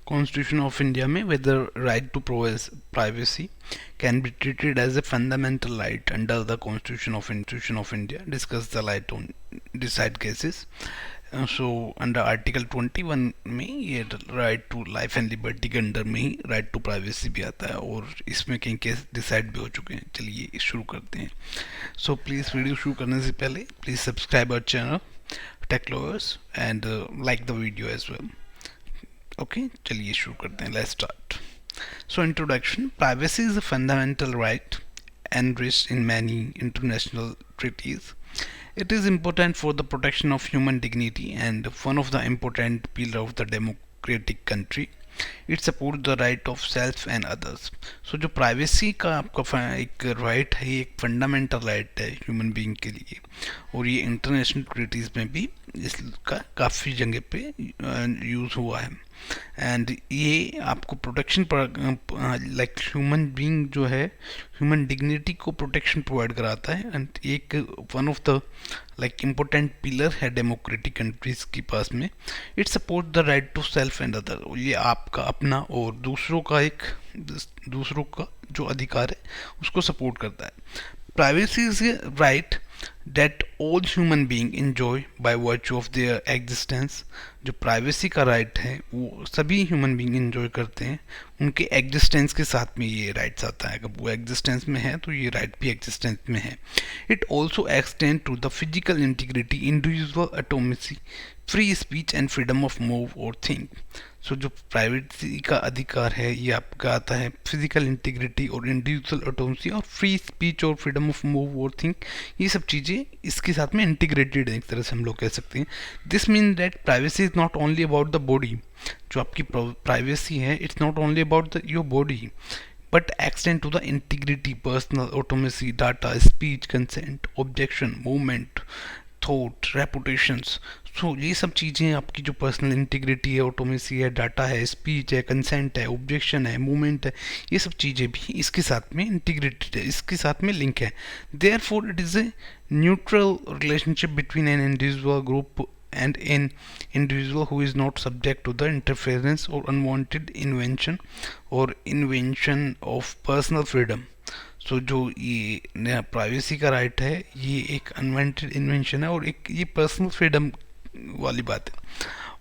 Constitution of India में whether right to privacy can be treated as a fundamental right under the constitution of India. Discuss the right on decide cases. So under article 21 में ये right to life and liberty के under में ही right to privacy भी आता है और इसमें कई केस डिसाइड भी हो चुके हैं. चलिए शुरू करते हैं. सो प्लीज़ वीडियो शुरू करने से पहले please subscribe our channel Tech Lawyers and like the video as well. Okay, चलिए शुरू करते हैं. Let's start. So introduction. Privacy is a fundamental right enriched in many international treaties. It is important for the protection of human dignity and one of the important pillars of the democratic country. It supports the right of self and others. So जो privacy का आपका एक right है, ये एक fundamental right है human being के लिए और ये इंटरनेशनल ट्रीटीज़ में भी इसका काफ़ी जगह पे यूज़ हुआ है. एंड ये आपको प्रोटेक्शन लाइक ह्यूमन बीइंग जो है ह्यूमन डिग्निटी को प्रोटेक्शन प्रोवाइड कराता है. एंड एक one of the like important pillar है डेमोक्रेटिक कंट्रीज के पास में. It support the right to self and other. ये आपका अपना और दूसरों का जो अधिकार है उसको सपोर्ट करता है. Privacy is a right that all human being enjoy by virtue of their existence. जो प्राइवेसी का राइट है वो सभी ह्यूमन बीइंग एंजॉय करते हैं उनके एग्जिस्टेंस के साथ में. ये राइट्स आता है, अगर वो एग्जिस्टेंस में है तो ये राइट भी एग्जिस्टेंस में है. It also extend to the physical integrity, individual autonomy, free speech and freedom of move और थिंक. सो जो प्राइवेसी का अधिकार है ये आपका आता है फिजिकल इंटीग्रिटी और इंडिविजुअल ऑटोनॉमी और फ्री स्पीच और फ्रीडम ऑफ मूव और थिंक. ये सब चीज़ें इसके साथ में इंटीग्रेटेड है एक तरह से हम लोग कह सकते हैं. This mean that privacy is not only about the body. जो आपकी प्राइवेसी है it's not only about your body but extend to the integrity, personal autonomy, data, speech, consent, objection, movement, thought, reputations. So ये सब चीज़ें आपकी जो personal integrity है, ऑटोमेसी है, डाटा है, स्पीच है, कंसेंट है, ऑब्जेक्शन है, मूवमेंट है, ये सब चीज़ें भी इसके साथ में इंटीग्रेटेड है, इसके साथ में लिंक है. Therefore it is a neutral relationship between an individual group and an individual who is not subject to the interference or unwanted invention of personal freedom. सो जो ये प्राइवेसी का राइट है ये एक अनवांटेड इन्वेंशन है और एक ये पर्सनल फ्रीडम वाली बात है.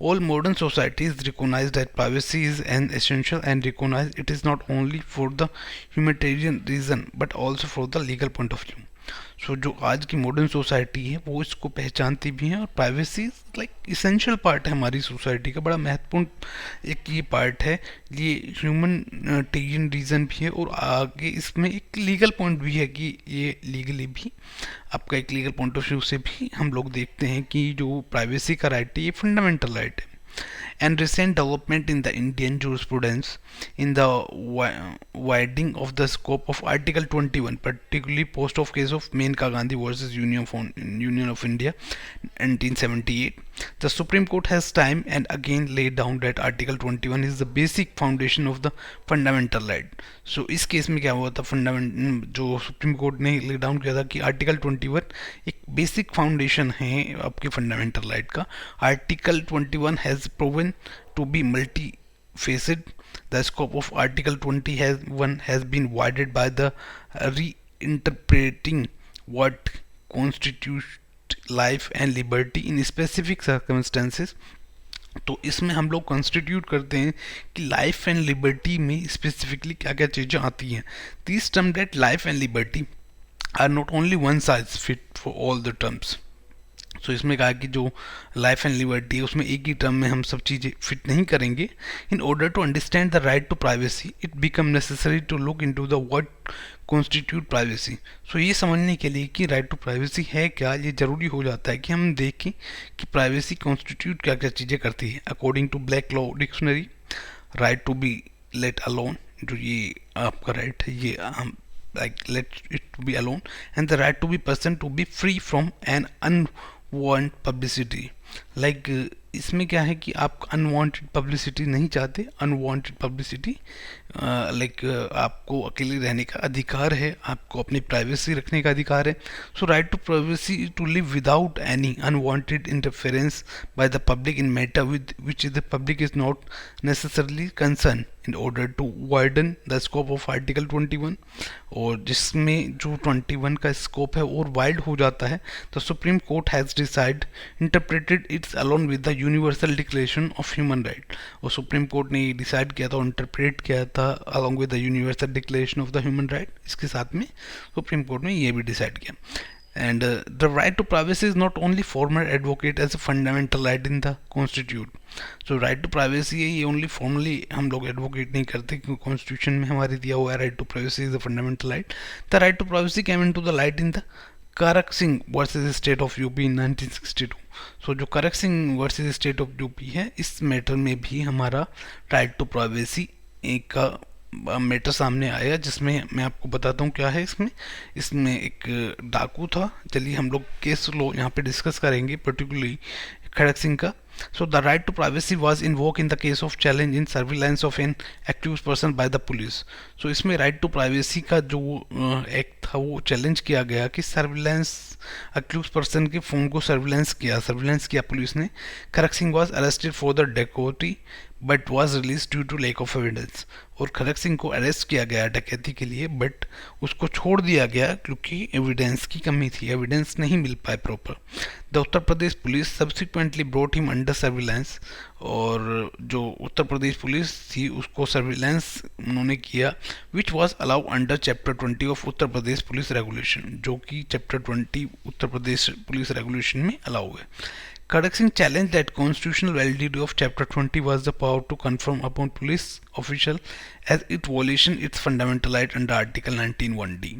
All modern societies recognize that privacy is an essential and recognize it is not only for the humanitarian reason but also for the legal point of view. सो जो आज की मॉडर्न सोसाइटी है वो इसको पहचानती भी है और प्राइवेसी लाइक इसेंशियल पार्ट है हमारी सोसाइटी का, बड़ा महत्वपूर्ण एक ये पार्ट है. ये ह्यूमन रीज़न भी है और आगे इसमें एक लीगल पॉइंट भी है कि ये लीगली भी आपका एक लीगल पॉइंट ऑफ व्यू से भी हम लोग देखते हैं कि जो प्राइवेसी का राइट है ये फंडामेंटल राइट है. And recent development in the Indian jurisprudence in the widening of the scope of Article 21, particularly post of case of Menka Gandhi versus Union of India 1978. The Supreme Court has time and again laid down that Article 21 is the basic foundation of the fundamental right. So इस case में क्या हुआ था, जो supreme court ने lay down किया था कि आर्टिकल 21 एक बेसिक फाउंडेशन है आपके फंडामेंटल राइट का. Article 21 has proven to be multi-faceted. The scope of Article 21 has been widened by the reinterpreting what constitutes life and liberty in specific circumstances. तो इसमें हम लोग कॉन्स्टिट्यूट करते हैं कि लाइफ एंड लिबर्टी में स्पेसिफिकली क्या क्या चीज़ें आती हैं. This term that life and liberty are not only one size fit for all the terms. So इसमें कहा कि जो लाइफ एंड लिबर्टी है उसमें एक ही टर्म में हम सब चीज़ें फिट नहीं करेंगे. In order to understand the right to privacy it become necessary to look into the what constitute privacy. So ये समझने के लिए कि राइट टू प्राइवेसी है क्या, ये ज़रूरी हो जाता है कि हम देखें कि प्राइवेसी कॉन्स्टिट्यूट क्या क्या चीज़ें करती है. According to Black Law Dictionary, right to be let alone, जो ये आपका राइट है ये हम like let it to be alone, and the right to be person to be free from an unwanted publicity. Like इसमें क्या है कि आप अनवांटेड पब्लिसिटी नहीं चाहते, अनवांटेड पब्लिसिटी लाइक आपको अकेले रहने का अधिकार है, आपको अपनी प्राइवेसी रखने का अधिकार है. So right to privacy to live without any unwanted interference by the public in matter with which the public is not necessarily concern in order to widen the scope of article 21. और जिसमें जो 21 का scope है और wide हो जाता है, तो supreme court has decide interpreted it's alone with the universal declaration of human right. और सुप्रीम कोर्ट ने ये डिसाइड किया था और इंटरप्रेट किया था along with the universal declaration of the human right. इसके साथ में सुप्रीम कोर्ट ने ये भी डिसाइड किया. And the right to privacy is not only former advocate as a fundamental right in the constitute. So right to privacy है, ये only formally हम लोग advocate नहीं करते क्योंकि constitution में हमारे दिया हुआ है right to privacy is a fundamental right. The right to privacy came into the light in the Karak Singh versus State of UP in 1962. So जो Karak Singh versus State of UP है, इस matter में भी हमारा right to privacy एक matter सामने आया, जिसमें मैं आपको बताता हूँ क्या है इसमें. इसमें एक डाकू था. चलिए हम लोग केस लो यहाँ पे डिस्कस करेंगे, पर्टिकुलरली खड़क सिंह का. So the right to privacy was invoke in the case of challenge in surveillance of an accuse person by the police. So इसमें राइट टू प्राइवेसी का जो एक्ट था वो चैलेंज किया गया कि सर्विलांस अक्यूज पर्सन के फ़ोन को सर्विलांस किया पुलिस ने. Kharak Singh was arrested for the dacoity but was release due to lack of evidence. और खड़क सिंह को अरेस्ट किया गया डकैती के लिए, बट उसको छोड़ दिया गया क्योंकि एविडेंस की कमी थी, एविडेंस नहीं मिल पाए proper. The Uttar Pradesh police subsequently brought him under surveillance. और जो उत्तर प्रदेश पुलिस थी उसको सर्विलांस उन्होंने किया, which was allow under chapter 20 of Uttar Pradesh police regulation, जो कि chapter 20 Uttar Pradesh police regulation में अलाउ है. Karak Singh challenged that constitutional validity of Chapter 20 was the power to confirm upon police official as it violation its fundamental right under Article 19(1)(d),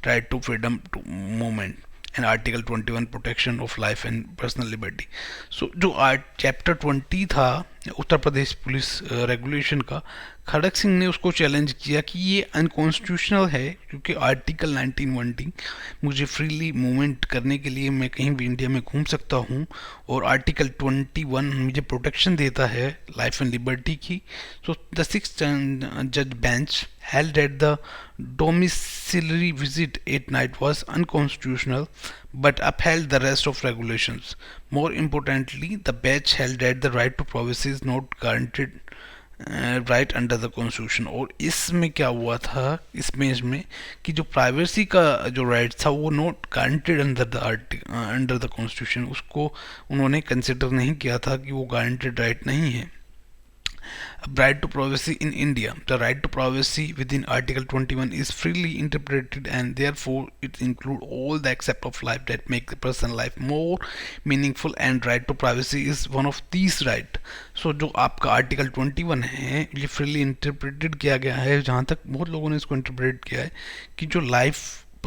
right to freedom to movement, and Article 21 protection of life and personal liberty. So जो chapter 20 था Uttar Pradesh police regulation का, खड़क सिंह ने उसको challenge किया कि ये unconstitutional है क्योंकि आर्टिकल 19(1)(d) मुझे फ्रीली मूवमेंट करने के लिए मैं कहीं भी इंडिया में घूम सकता हूँ, और आर्टिकल 21 मुझे प्रोटेक्शन देता है लाइफ एंड लिबर्टी की. सो द 6th जज bench held that the domiciliary visit at night was unconstitutional but upheld the rest of regulations. More importantly, the bench held that the right to privacy is not guaranteed right under the constitution. और इसमें क्या हुआ था इसमें कि जो privacy का जो राइट था वो not guaranteed under the constitution, उसको उन्होंने कंसिडर नहीं किया था कि वो गारंटेड राइट नहीं है. Right to privacy in India. The right to privacy within Article 21 is freely interpreted and therefore it includes all the aspects of life that make the person's life more meaningful, and right to privacy is one of these right. So जो आपका Article 21 है ये freely interpreted किया गया है, जहाँ तक बहुत लोगों ने इसको interpret किया है कि जो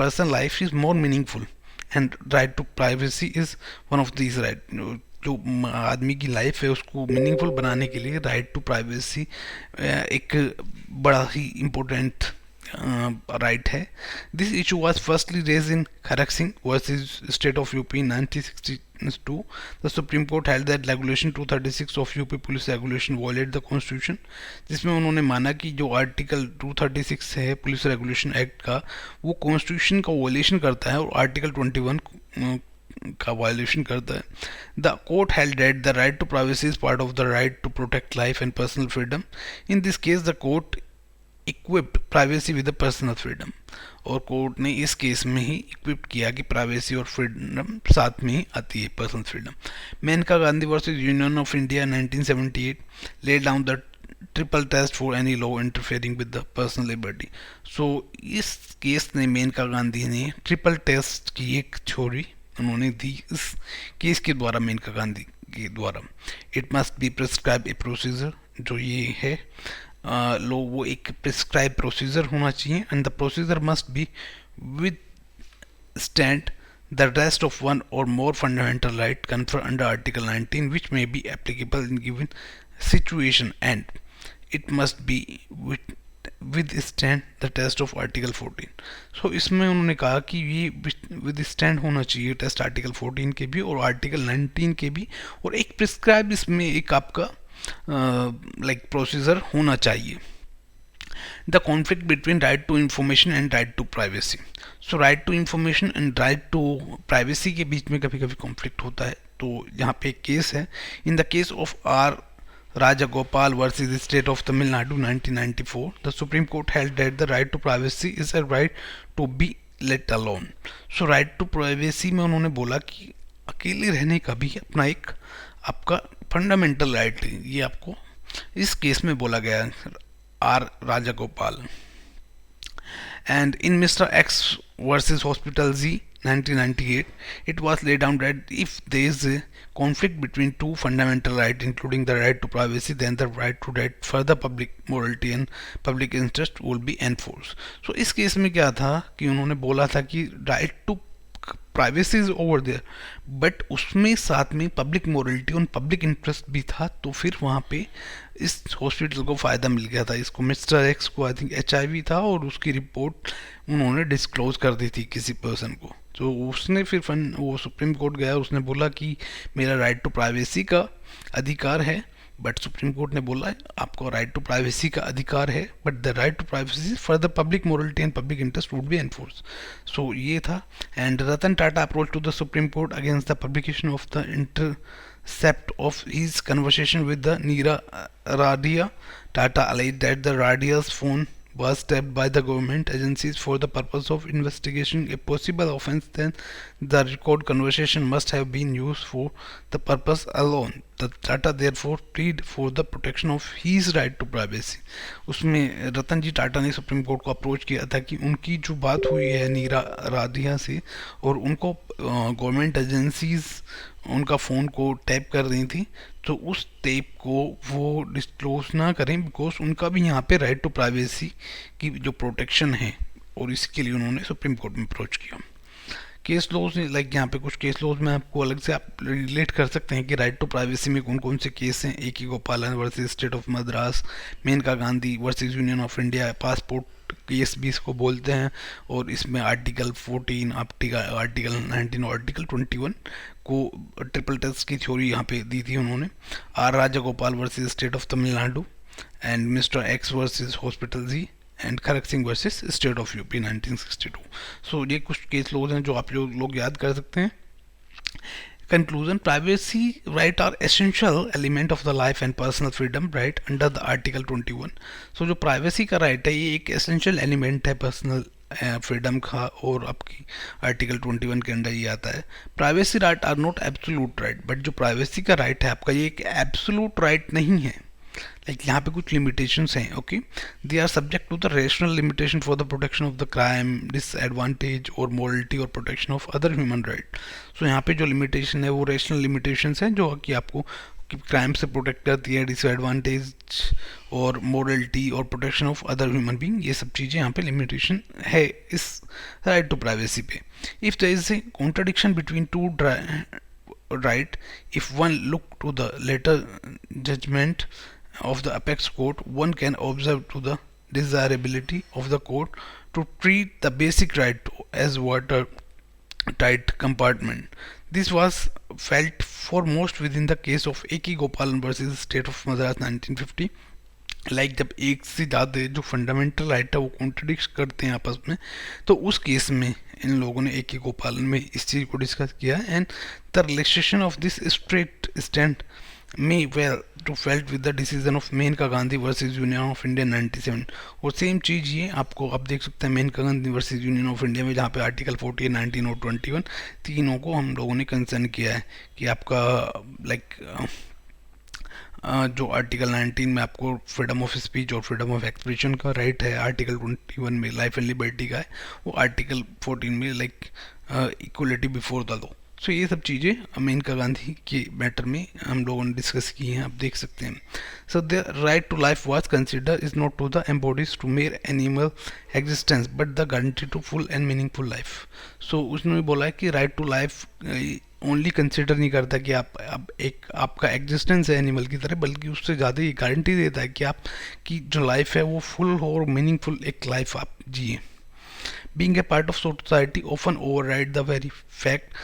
person life is more meaningful and right to privacy is one of these right. जो आदमी की लाइफ है उसको मीनिंगफुल बनाने के लिए राइट टू प्राइवेसी एक बड़ा ही इम्पोर्टेंट राइट है. This issue was firstly raise in Kharak Singh versus state of UP in 1962. The Supreme Court held that regulation 236 of UP police regulation violate the constitution, जिसमें उन्होंने माना कि जो आर्टिकल 236 है पुलिस रेगुलेशन एक्ट का वो कॉन्स्टिट्यूशन का वायलेशन करता है और आर्टिकल 21 का वायलेशन करता है. The court held that the right to privacy is part of the right to protect life and personal freedom. In this case the court equipped privacy with the personal freedom. और court ने इस case में ही equipped किया कि privacy और freedom साथ में ही आती है, personal freedom. Maneka Gandhi versus union of India 1978 laid down the triple test for any law interfering with the personal liberty. So इस केस ने मेनका गांधी ने ट्रिपल टेस्ट की एक थ्योरी उन्होंने दी इस केस के द्वारा, मेनका गांधी के द्वारा. It must be prescribe A procedure, जो ये है लो वो एक प्रिस्क्राइब प्रोसीजर होना चाहिए, and the procedure must be withstand the test of one or more fundamental right confer under article 19 which may be applicable in given situation, and it must be withstand the test of article 14। So इसमें उन्होंने कहा कि ये with stand होना चाहिए test article 14 के भी और आर्टिकल 19 के भी, और एक प्रिस्क्राइब इसमें एक आपका लाइक प्रोसीजर होना चाहिए। The conflict between right to information and right to privacy. So right to information and right to privacy के बीच में कभी कभी कॉन्फ्लिक्ट होता है। तो यहाँ पे एक केस है, in the case of R Rajagopal versus the state of Tamil Nadu 1994, the Supreme Court held that the right to privacy is a right to be let alone. So right to privacy में उन्होंने बोला कि अकेले रहने का भी अपना एक आपका फंडामेंटल राइट है, ये आपको इस केस में बोला गया are Rajagopal. And in Mr. X versus Hospital Z 1998, it was laid down that if there is a conflict between two fundamental rights, including the right to privacy, then the right to that further public morality and public interest will be enforced. So इस case में क्या था कि उन्होंने बोला था कि right to privacy is over there, but उसमें साथ में पब्लिक मोरलिटी और पब्लिक इंटरेस्ट भी था। तो फिर वहाँ पे इस हॉस्पिटल को फ़ायदा मिल गया था। इसको मिस्टर एक्स को आई थिंक HIV था और उसकी रिपोर्ट उन्होंने डिस्क्लोज कर दी थी किसी पर्सन को। तो उसने फिर वो सुप्रीम कोर्ट गया, उसने बोला कि मेरा राइट टू प्राइवेसी का अधिकार है, बट सुप्रीम कोर्ट ने बोला आपको राइट टू प्राइवेसी का अधिकार है, but the right to privacy for the public morality and public interest would be enforce. So ये था। And Ratan Tata approach to the Supreme Court against the publication of the intercept of his conversation with the Neera Radia. Tata alleged that the Radia's phone was tapped by the government agencies for the purpose of investigating a possible offence, then the record conversation must have been used for the purpose alone. The Tata therefore plead for the protection of his right to privacy. उसमें रतन जी टाटा ने supreme court को approach किया था कि उनकी जो बात हुई है नीरा राधिया से और उनको गवर्नमेंट एजेंसीज उनका फ़ोन को टैप कर रही थी, तो उस टैप को वो डिस्क्लोज ना करें, बिकॉज उनका भी यहाँ पे राइट टू प्राइवेसी की जो प्रोटेक्शन है, और इसके लिए उन्होंने सुप्रीम कोर्ट में अप्रोच किया। केस लॉज लाइक यहाँ पे कुछ केस लॉज में आपको अलग से आप रिलेट कर सकते हैं कि राइट टू प्राइवेसी में कौन कौन से केस हैं। AK Gopalan versus state of Madras, Maneka Gandhi versus union of India, passport case भी इसको बोलते हैं, और इसमें आर्टिकल 14, आर्टिकल 19 और आर्टिकल 21 को ट्रिपल टेस्ट की थ्योरी यहाँ पे दी थी उन्होंने। R Rajagopal versus state of Tamil Nadu, and mister X versus hospital Z, and Kharak Singh versus state of UP 1962। So ये कुछ केस लोग हैं जो आप लोग याद कर सकते हैं। Conclusion: privacy right are essential element of the life and personal freedom right under the article 21. So जो privacy का right है ये एक essential element है personal फ्रीडम का, और आपकी आर्टिकल 21 के अंदर ये आता है। Privacy right are not absolute right, but जो प्राइवेसी का राइट है आपका ये एक एब्सोल्यूट राइट नहीं है। लाइक यहाँ पे कुछ लिमिटेशंस हैं, okay, they are subject to the rational limitation for the protection of the crime, disadvantage और मोरलिटी और protection of other human right. So यहाँ पे जो लिमिटेशन है वो रेशनल लिमिटेशंस हैं जो कि आपको क्राइम से प्रोटेक्ट करती है, डिसएडवांटेज और मोरलिटी और protection of other human being, ये सब चीज़ें यहाँ पे लिमिटेशन है इस राइट टू प्राइवेसी पे। If there is a contradiction between two right, if one look to the later judgment of the apex court, one can observe to the desirability of the court to treat the basic right as watertight compartment. This was felt foremost within the case of AK Gopalan versus State of Madras 1950. Like जब एक से ज़्यादा जो fundamental right है वो contradict करते हैं आपस में, तो उस केस में इन लोगों ने AK गोपालन में इस चीज़ को डिस्कस किया। And the relaxation of this straight stand may well to felt with the decision of Maneka Gandhi versus union of India 97। और सेम चीज़ ये आपको आप देख सकते हैं Maneka Gandhi versus union of India में, जहाँ पे आर्टिकल 40, 19 और 21 तीनों को हम लोगों ने कंसर्न किया है कि आपका लाइक जो आर्टिकल 19 में आपको फ्रीडम ऑफ स्पीच और फ्रीडम ऑफ एक्सप्रेशन का राइट है, आर्टिकल 21 में लाइफ एंड लिबर्टी का है, वो आर्टिकल 14 में like equality before the law. So ये सब चीज़ें मेनका गांधी के मैटर में हम लोगों ने डिस्कस की हैं, आप देख सकते हैं. So the right to life was consider is not to the embodies to mere animal existence but the guarantee to full and meaningful life. So उसने बोला है कि right to life only consider नहीं करता कि आप अब एक आपका एग्जिस्टेंस है एनिमल की तरह, बल्कि उससे ज़्यादा ये गारंटी देता है कि आप की जो लाइफ है वो फुल हो और मीनिंगफुल एक लाइफ आप जिए. Being a part of society often override the very fact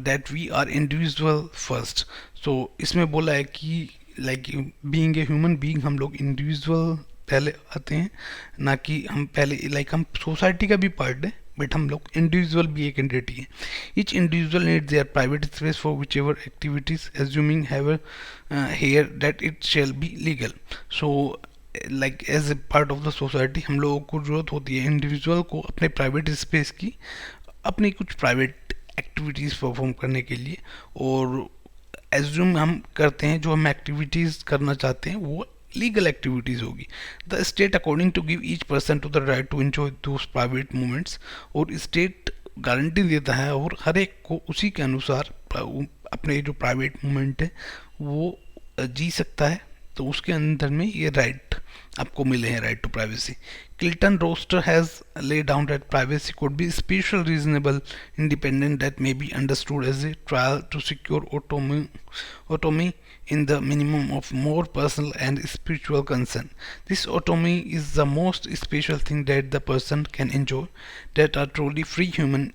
that we are individual first. So इसमें बोला है कि like being a human being हम लोग individual पहले आते हैं, ना कि हम पहले like हम सोसाइटी का भी पार्ट है बट हम लोग इंडिविजुअल भी एक एंटिटी है. Each individual needs their private space for which ever activities assuming have here that it shall be legal. So like as a part of the society हम लोगों को ज़रूरत होती है इंडिविजुअल को अपने प्राइवेट स्पेस की, अपनी कुछ प्राइवेट एक्टिविटीज़ परफॉर्म करने के लिए. और एज्यूम हम करते हैं जो हम एक्टिविटीज़ करना चाहते हैं वो लीगल एक्टिविटीज़ होगी. The state according to give each person to the right to enjoy those private moments. और स्टेट गारंटी देता है और हर एक को उसी के अनुसार अपने जो प्राइवेट मोमेंट है वो जी सकता है. तो उसके अंदर में ये राइट आपको मिले हैं, right to privacy. Clinton roster has laid down that privacy could be special reasonable independent that may be understood as a trial to secure autonomy in the minimum of more personal and spiritual concern. This autonomy is the most special thing that the person can enjoy, that are truly free human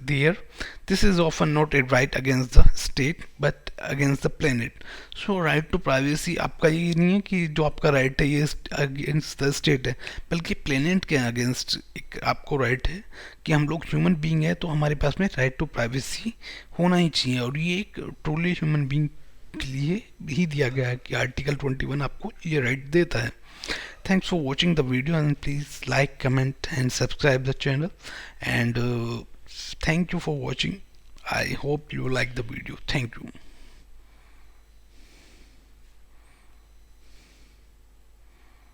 there. This is often not a right against the state but against the planet. So right to privacy आपका ये नहीं है कि जो आपका right है ये against the state है, बल्कि planet के against एक आपको right है कि हम लोग human being है तो हमारे पास में right to privacy होना ही चाहिए. और ये एक truly human being के लिए ही दिया गया है कि आर्टिकल 21 आपको ये right देता है. Thanks for watching the video and please like, comment and subscribe the channel, and thank you for watching. I hope you like the video. Thank you.